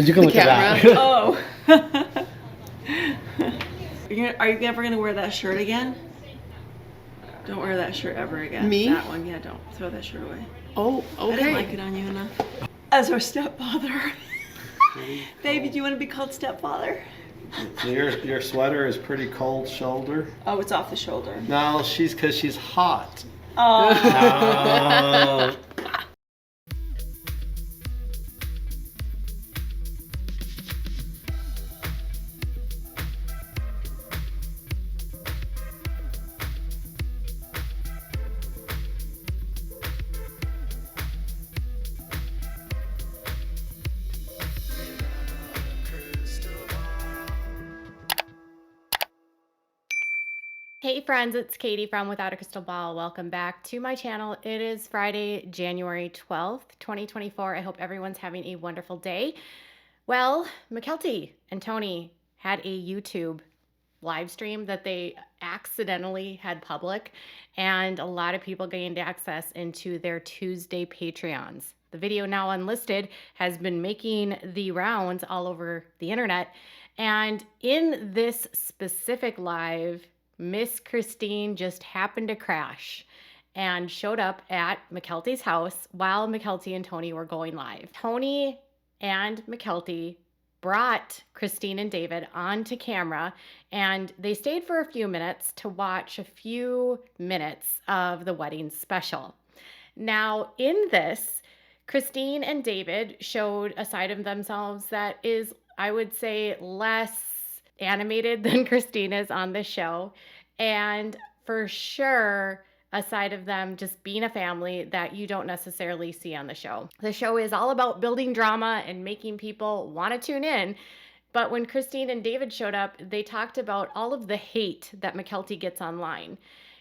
You can look at that. Oh. Are you ever going to wear that shirt again? Don't wear that shirt ever again. Me? That one, yeah, don't. Throw that shirt away. Oh, okay. I didn't like it on you enough. As our stepfather. Baby, do you want to be called stepfather? Your sweater is pretty cold shoulder. Oh, it's off the shoulder. No, because she's hot. Oh. No. Hey friends, it's Katie from Without a Crystal Ball. Welcome back to my channel. It is Friday, January 12th, 2024. I hope everyone's having a wonderful day. Well, Mykelti and Tony had a YouTube live stream that they accidentally had public, and a lot of people gained access into their Tuesday Patreons. The video, now unlisted, has been making the rounds all over the internet, and in this specific live, Miss Christine just happened to crash and showed up at Mykelti's house while Mykelti and Tony were going live. Tony and Mykelti brought Christine and David onto camera, and they stayed for a few minutes to watch a few minutes of the wedding special. Now, in this, Christine and David showed a side of themselves that is, I would say, less animated than Christine is on the show, and for sure a side of them just being a family that you don't necessarily see on the show. The show is all about building drama and making people want to tune in, but when Christine and David showed up, they talked about all of the hate that Mykelti gets online.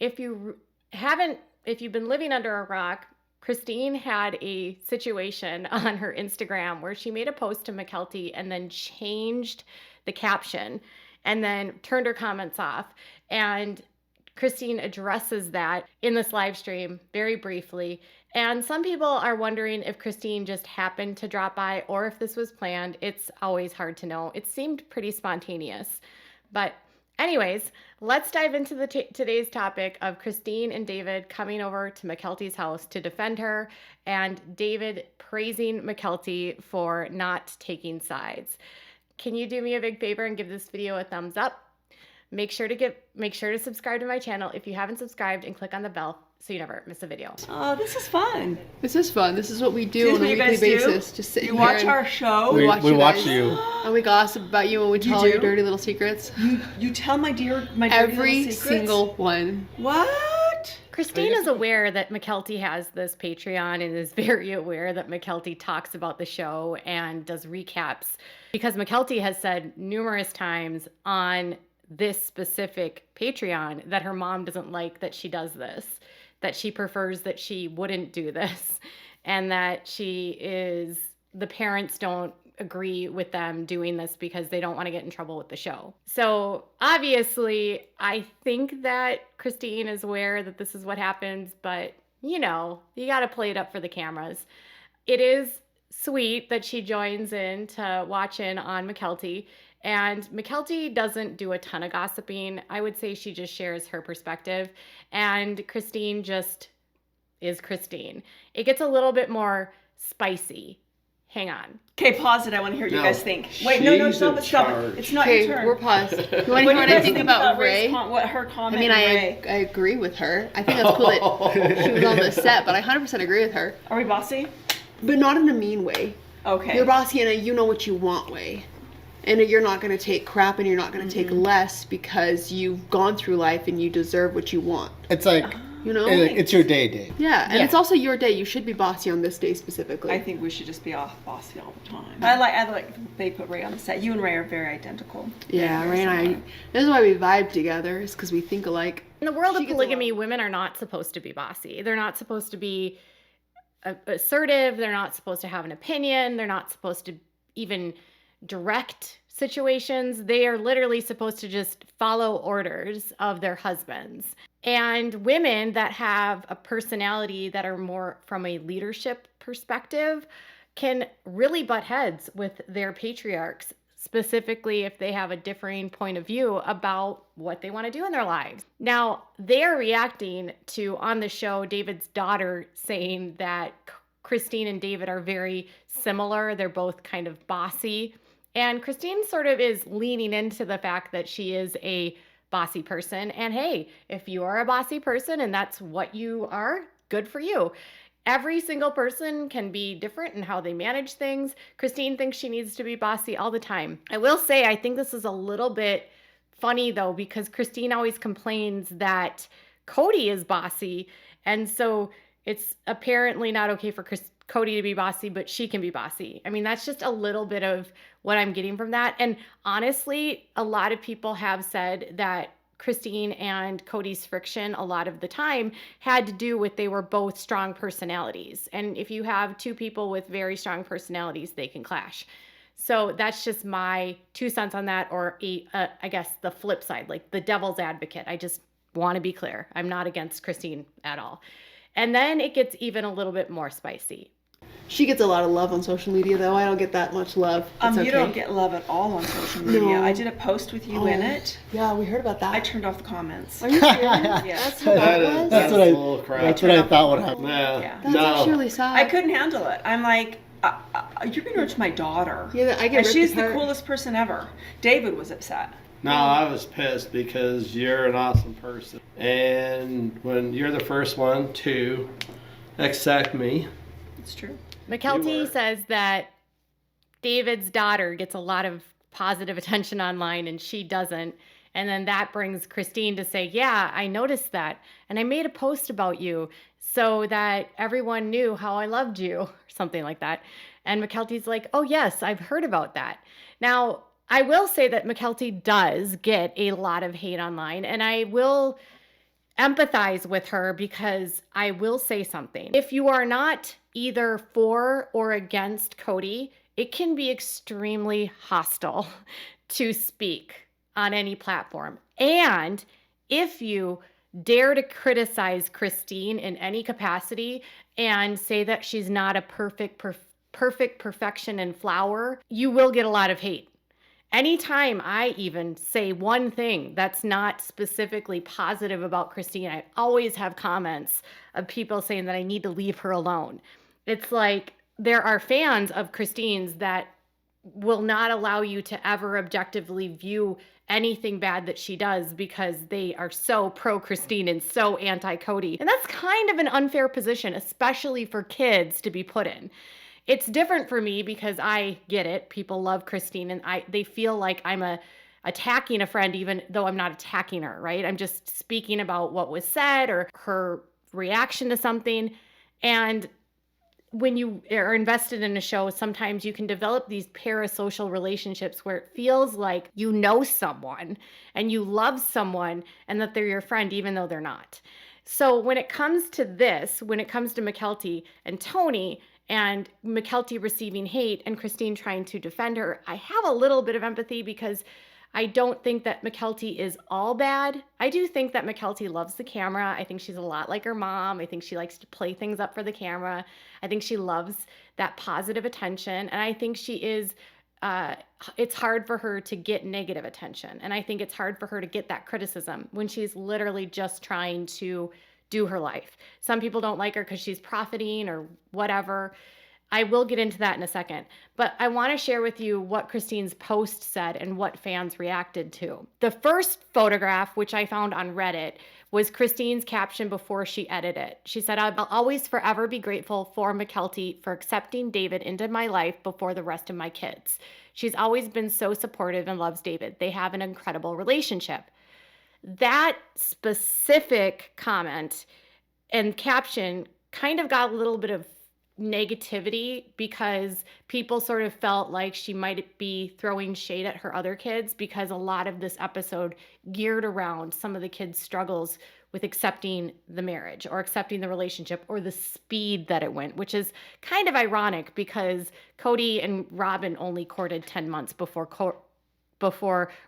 If you've been living under a rock, Christine had a situation on her Instagram where she made a post to Mykelti and then changed the caption and then turned her comments off. And Christine addresses that in this live stream very briefly. And some people are wondering if Christine just happened to drop by or if this was planned. It's always hard to know. It seemed pretty spontaneous. But anyways, let's dive into today's topic of Christine and David coming over to Mykelti's house to defend her, and David praising Mykelti for not taking sides. Can you do me a big favor and give this video a thumbs up? Make sure to subscribe to my channel if you haven't subscribed, and click on the bell so you never miss a video. Oh, this is fun. This is fun. This is what we do on a weekly basis. Just sit You here watch and our show. We watch you. And we gossip about you and we tell your dirty little secrets. You tell my dirty Every little secrets? single one. What? Christine is aware that Mykelti has this Patreon and is very aware that Mykelti talks about the show and does recaps, because Mykelti has said numerous times on this specific Patreon that her mom doesn't like that she does this, that she prefers that she wouldn't do this, and that the parents don't agree with them doing this because they don't want to get in trouble with the show. So obviously, I think that Christine is aware that this is what happens, but you know, you got to play it up for the cameras. It is sweet that she joins in to watch in on Mykelti, and Mykelti doesn't do a ton of gossiping. I would say she just shares her perspective, and Christine just is Christine. It gets a little bit more spicy. Hang on. Okay, pause it. I want to hear what you guys think. Wait, she's stop in it. charge. It's not Okay, your turn. we're paused. You want to What hear do what you I guys think about Ray? What her comment? I mean, I agree with her. I think that's cool that she was on the set, but I 100% agree with her. Are we bossy? But not in a mean way. Okay. You're bossy in a you know what you want way. And you're not going to take crap and you're not going to take less because you've gone through life and you deserve what you want. It's like, You know? it's your day. Yeah, and it's also your day. You should be bossy on this day specifically. I think we should just be off bossy all the time. I like they put Ray on the set. You and Ray are very identical. Yeah, Ray and I. This is why we vibe together, is because we think alike. In the world of polygamy, women are not supposed to be bossy. They're not supposed to be assertive. They're not supposed to have an opinion. They're not supposed to even direct situations. They are literally supposed to just follow orders of their husbands. And women that have a personality that are more from a leadership perspective can really butt heads with their patriarchs, specifically if they have a differing point of view about what they want to do in their lives. Now, they're reacting to, on the show, David's daughter saying that Christine and David are very similar. They're both kind of bossy. And Christine sort of is leaning into the fact that she is a bossy person. And hey, if you are a bossy person and that's what you are, good for you. Every single person can be different in how they manage things. Christine thinks she needs to be bossy all the time. I will say, I think this is a little bit funny though, because Christine always complains that Kody is bossy. And so it's apparently not okay for Kody to be bossy, but she can be bossy. I mean, that's just a little bit of what I'm getting from that. And honestly, a lot of people have said that Christine and Kody's friction a lot of the time had to do with they were both strong personalities. And if you have two people with very strong personalities, they can clash. So that's just my 2 cents on that, or I guess the flip side, like the devil's advocate. I just want to be clear. I'm not against Christine at all. And then it gets even a little bit more spicy. She gets a lot of love on social media, though. I don't get that much love. It's okay. You don't get love at all on social media. No. I did a post with you in it. Yeah, we heard about that. I turned off the comments. Are you serious? Yeah. That's what that was? That's what I- bull crap. That's what I thought would happen. Yeah. That's No. actually really sad. I couldn't handle it. I'm like, you're being rude to my daughter. Yeah, I get and ripped she's the apart. coolest person ever. David was upset. No, I was pissed because you're an awesome person. And when you're the first one to accept me. It's true. Mykelti says that David's daughter gets a lot of positive attention online and she doesn't. And then that brings Christine to say, yeah, I noticed that. And I made a post about you so that everyone knew how I loved you, or something like that. And Mykelti's like, oh, yes, I've heard about that. Now, I will say that Mykelti does get a lot of hate online, and I will empathize with her because I will say something. If you are not either for or against Kody, it can be extremely hostile to speak on any platform. And if you dare to criticize Christine in any capacity and say that she's not a perfect perfection and flower, you will get a lot of hate. Anytime I even say one thing that's not specifically positive about Christine, I always have comments of people saying that I need to leave her alone. It's like there are fans of Christine's that will not allow you to ever objectively view anything bad that she does because they are so pro-Christine and so anti-Kody. And that's kind of an unfair position, especially for kids to be put in. It's different for me because I get it. People love Christine and they feel like I'm attacking a friend even though I'm not attacking her, right? I'm just speaking about what was said or her reaction to something. And when you are invested in a show, sometimes you can develop these parasocial relationships where it feels like you know someone and you love someone and that they're your friend even though they're not. So when it comes to this, when it comes to Mykelti and Tony and Mykelti receiving hate and Christine trying to defend her, I have a little bit of empathy because I don't think that Mykelti is all bad. I do think that Mykelti loves the camera. I think she's a lot like her mom. I think she likes to play things up for the camera. I think she loves that positive attention. And I think she is, it's hard for her to get negative attention. And I think it's hard for her to get that criticism when she's literally just trying to do her life. Some people don't like her because she's profiting or whatever. I will get into that in a second, but I want to share with you what Christine's post said and what fans reacted to. The first photograph, which I found on Reddit, was Christine's caption before she edited it. She said, I'll always forever be grateful for Mykelti for accepting David into my life before the rest of my kids. She's always been so supportive and loves David. They have an incredible relationship. That specific comment and caption kind of got a little bit of negativity because people sort of felt like she might be throwing shade at her other kids because a lot of this episode geared around some of the kids' struggles with accepting the marriage or accepting the relationship or the speed that it went, which is kind of ironic because Kody and Robyn only courted 10 months before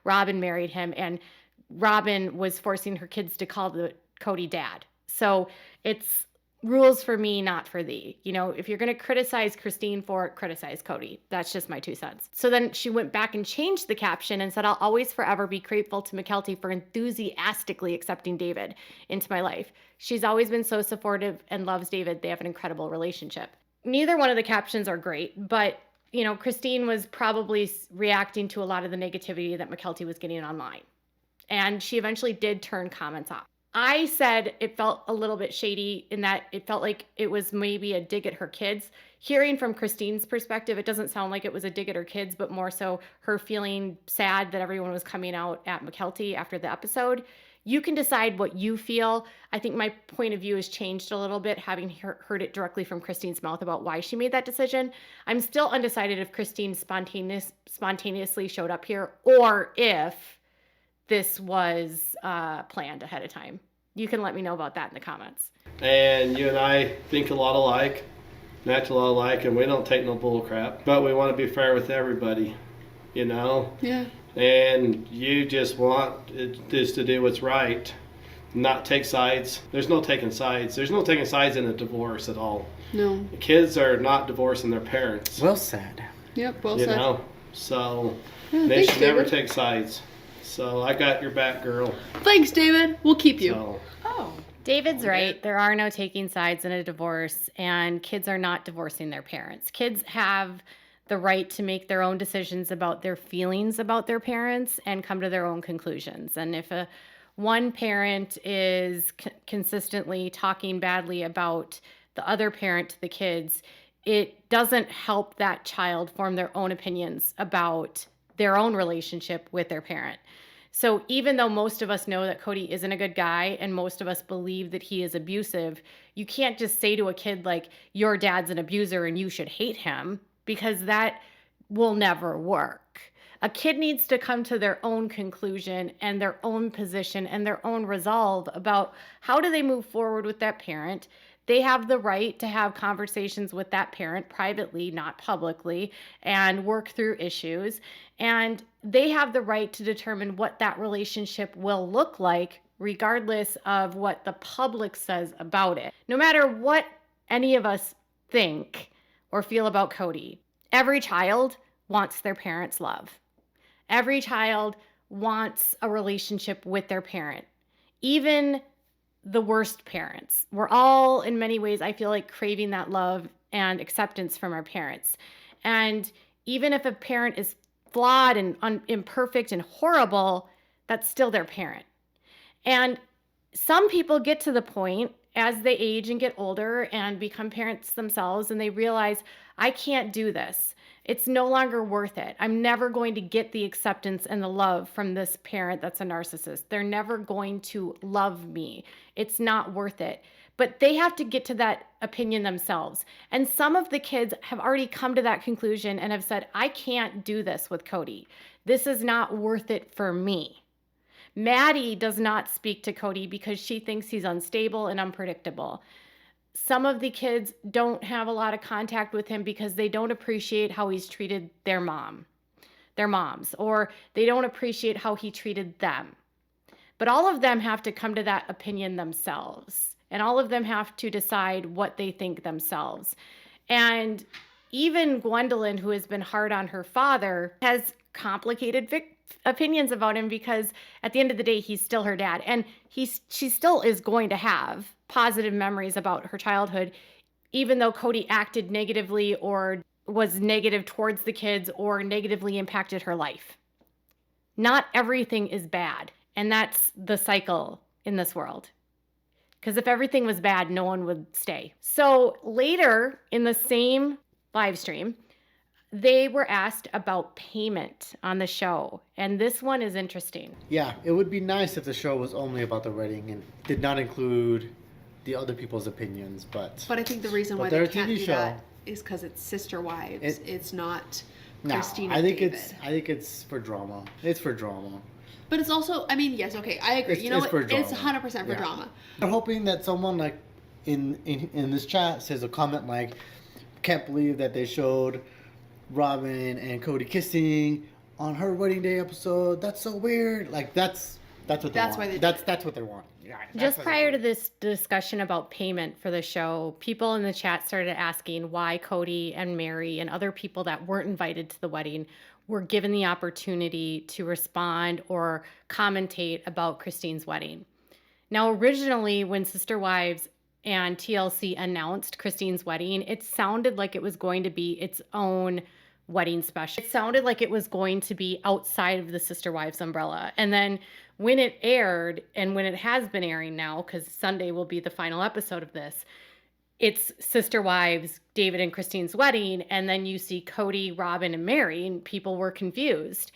Robyn married him, and Robyn was forcing her kids to call Kody dad. So it's rules for me, not for thee. You know, if you're going to criticize Christine for it, criticize Kody. That's just my 2 cents. So then she went back and changed the caption and said, I'll always forever be grateful to Mykelti for enthusiastically accepting David into my life. She's always been so supportive and loves David. They have an incredible relationship. Neither one of the captions are great, but you know, Christine was probably reacting to a lot of the negativity that Mykelti was getting online. And she eventually did turn comments off. I said it felt a little bit shady in that it felt like it was maybe a dig at her kids. Hearing from Christine's perspective, it doesn't sound like it was a dig at her kids, but more so her feeling sad that everyone was coming out at Mykelti after the episode. You can decide what you feel. I think my point of view has changed a little bit, having heard it directly from Christine's mouth about why she made that decision. I'm still undecided if Christine spontaneously showed up here or if this was planned ahead of time. You can let me know about that in the comments. And you and I think a lot alike, act a lot alike, and we don't take no bull crap. But we want to be fair with everybody, you know? Yeah. And you just want this to do what's right, not take sides. There's no taking sides. There's no taking sides in a divorce at all. No. Kids are not divorcing their parents. Well said. Yep, well You said. know? So Yeah, they thanks, should never David. take sides. So I got your back, girl. Thanks, David. We'll keep you. So, Oh. David's right. There are no taking sides in a divorce, and kids are not divorcing their parents. Kids have the right to make their own decisions about their feelings about their parents and come to their own conclusions. And if one parent is consistently talking badly about the other parent to the kids, it doesn't help that child form their own opinions about their own relationship with their parent. So even though most of us know that Kody isn't a good guy and most of us believe that he is abusive, you can't just say to a kid like, your dad's an abuser and you should hate him, because that will never work. A kid needs to come to their own conclusion and their own position and their own resolve about how do they move forward with that parent. They have the right to have conversations with that parent privately, not publicly, and work through issues. And they have the right to determine what that relationship will look like, regardless of what the public says about it. No matter what any of us think or feel about Kody, every child wants their parents' love. Every child wants a relationship with their parent. Even the worst parents. We're all, in many ways, I feel like, craving that love and acceptance from our parents. And even if a parent is flawed and imperfect and horrible, that's still their parent. And some people get to the point as they age and get older and become parents themselves, and they realize, I can't do this. It's no longer worth it. I'm never going to get the acceptance and the love from this parent that's a narcissist. They're never going to love me. It's not worth it. But they have to get to that opinion themselves. And some of the kids have already come to that conclusion and have said, I can't do this with Kody. This is not worth it for me. Maddie does not speak to Kody because she thinks he's unstable and unpredictable. Some of the kids don't have a lot of contact with him because they don't appreciate how he's treated their moms, or they don't appreciate how he treated them. But all of them have to come to that opinion themselves, and all of them have to decide what they think themselves. And even Gwendolyn, who has been hard on her father, has complicated opinions about him because at the end of the day, he's still her dad. And she still is going to have positive memories about her childhood, even though Kody acted negatively or was negative towards the kids or negatively impacted her life. Not everything is bad. And that's the cycle in this world. Because if everything was bad, no one would stay. So later in the same live stream, they were asked about payment on the show. And this one is interesting. Yeah, it would be nice if the show was only about the wedding and did not include the other people's opinions, but But I think the reason why they're they a can't TV do show. that is because it's sister wives. It's not no, Christine I and think David. I think it's for drama. It's for drama. But it's also, I mean, yes, okay, I agree. It's- You know it's what? for It's drama. 100% for Yeah. drama. I'm hoping that someone like in this chat says a comment like, "Can't believe that they showed Robyn and Kody kissing on her wedding day episode. That's so weird." Like that's what they That's want. why they that's what they want. Just prior to this discussion about payment for the show, people in the chat started asking why Kody and Mary and other people that weren't invited to the wedding were given the opportunity to respond or commentate about Christine's wedding. Now, originally, when Sister Wives and TLC announced Christine's wedding, it sounded like it was going to be its own wedding special. It sounded like it was going to be outside of the Sister Wives umbrella. And then when it aired, and when it has been airing now, because Sunday will be the final episode of this, it's Sister Wives, David and Christine's wedding, and then you see Kody, Robyn, and Mary, and people were confused.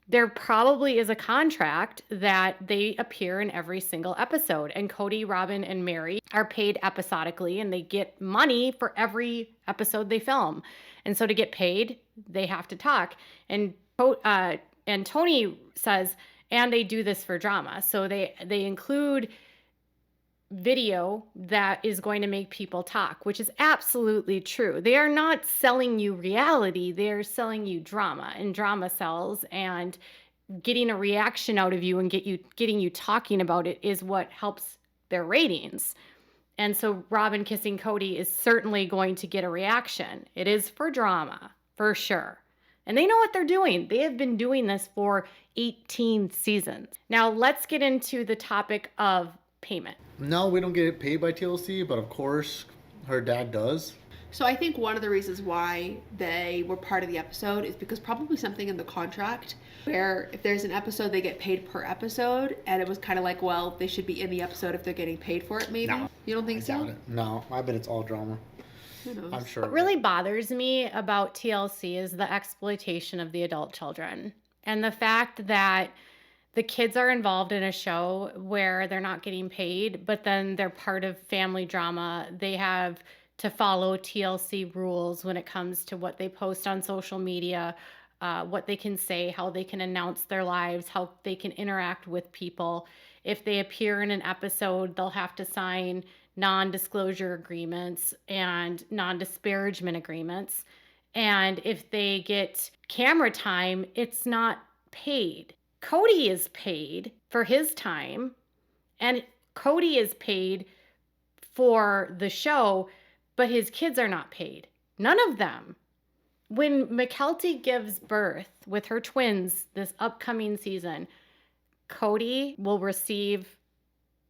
There probably is a contract that they appear in every single episode, and Kody, Robyn, and Mary are paid episodically, and they get money for every episode they film. And so to get paid, they have to talk. And Tony says, and they do this for drama. So they include video that is going to make people talk, which is absolutely true. They are not selling you reality. They're selling you drama, and drama sells, and getting a reaction out of you and getting you talking about it is what helps their ratings. And so Robyn kissing Kody is certainly going to get a reaction. It is for drama, for sure. And they know what they're doing. They have been doing this for 18 seasons. Now let's get into the topic of payment. No, we don't get paid by TLC, but of course her dad does. So I think one of the reasons why they were part of the episode is because probably something in the contract where if there's an episode, they get paid per episode, and it was kind of like, well, they should be in the episode if they're getting paid for it, maybe? No, you don't think I so? doubt it. No, I bet it's all drama. Who knows? I'm sure. What really bothers me about TLC is the exploitation of the adult children, and the fact that the kids are involved in a show where they're not getting paid, but then they're part of family drama. They have to follow TLC rules when it comes to what they post on social media, what they can say, how they can announce their lives, how they can interact with people. If they appear in an episode, they'll have to sign non-disclosure agreements and non-disparagement agreements. And if they get camera time, it's not paid. Kody is paid for his time, and Kody is paid for the show, but his kids are not paid. None of them. When Mykelti gives birth with her twins this upcoming season, Kody will receive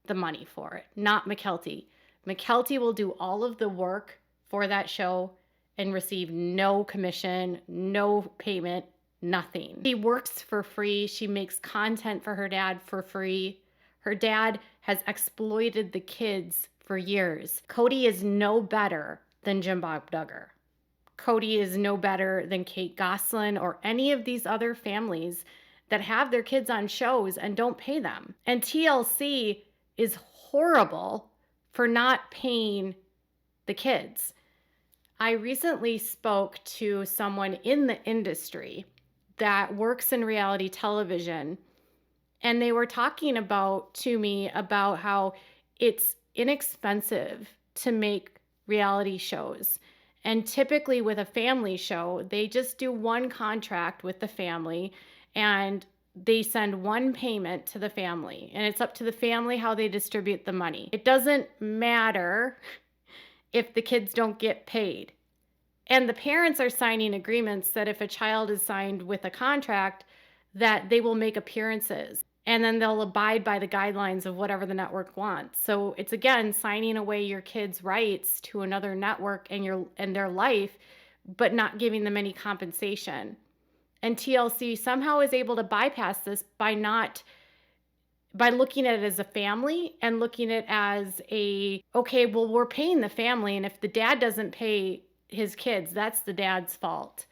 the money for it, not Mykelti. Mykelti will do all of the work for that show and receive no commission, no payment, nothing. She works for free. She makes content for her dad for free. Her dad has exploited the kids for years. Kody is no better than Jim Bob Duggar. Kody is no better than Kate Gosselin or any of these other families that have their kids on shows and don't pay them. And TLC is horrible for not paying the kids. I recently spoke to someone in the industry that works in reality television, and they were talking to me about how it's inexpensive to make reality shows. And typically with a family show, they just do one contract with the family and they send one payment to the family. And it's up to the family how they distribute the money. It doesn't matter if the kids don't get paid. And the parents are signing agreements that if a child is signed with a contract, that they will make appearances. And then they'll abide by the guidelines of whatever the network wants. So it's, again, signing away your kids' rights to another network and their life, but not giving them any compensation. And TLC somehow is able to bypass this by looking at it as a family and looking at it as okay, well, we're paying the family, and if the dad doesn't pay his kids, that's the dad's fault.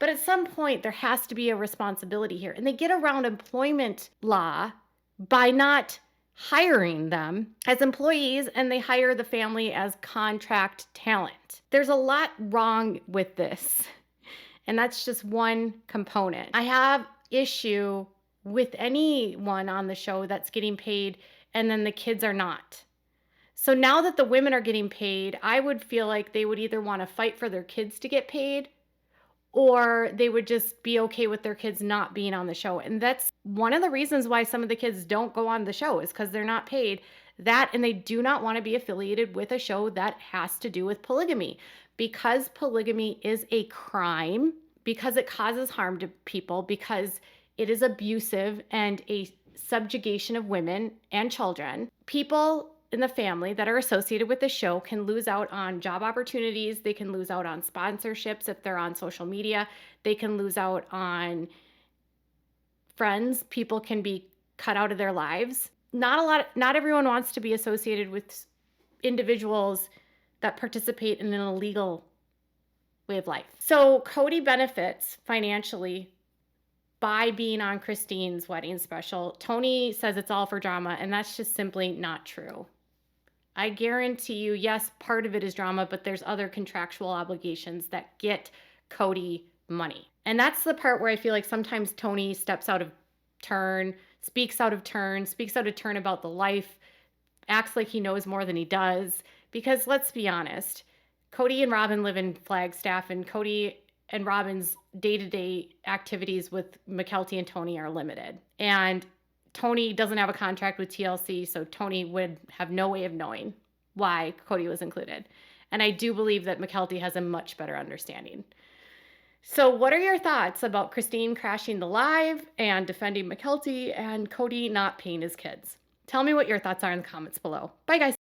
But at some point, there has to be a responsibility here. And they get around employment law by not hiring them as employees, and they hire the family as contract talent. There's a lot wrong with this, and that's just one component. I have issue with anyone on the show that's getting paid and then the kids are not. So now that the women are getting paid, I would feel like they would either want to fight for their kids to get paid, or they would just be okay with their kids not being on the show. And that's one of the reasons why some of the kids don't go on the show, is because they're not paid that, and they do not want to be affiliated with a show that has to do with polygamy, because polygamy is a crime, because it causes harm to people, because it is abusive and a subjugation of women and children. People in the family that are associated with the show can lose out on job opportunities. They can lose out on sponsorships if they're on social media. They can lose out on friends. People can be cut out of their lives. Not everyone wants to be associated with individuals that participate in an illegal way of life. So Kody benefits financially by being on Christine's wedding special. Tony says it's all for drama, and that's just simply not true. I guarantee you, yes, part of it is drama, but there's other contractual obligations that get Kody money. And that's the part where I feel like sometimes Tony steps out of turn, speaks out of turn about the life, acts like he knows more than he does. Because let's be honest, Kody and Robyn live in Flagstaff, and Kody and Robyn's day-to-day activities with Mykelti and Tony are limited. And Tony doesn't have a contract with TLC, so Tony would have no way of knowing why Kody was included. And I do believe that Mykelti has a much better understanding. So what are your thoughts about Christine crashing the live and defending Mykelti and Kody not paying his kids? Tell me what your thoughts are in the comments below. Bye, guys.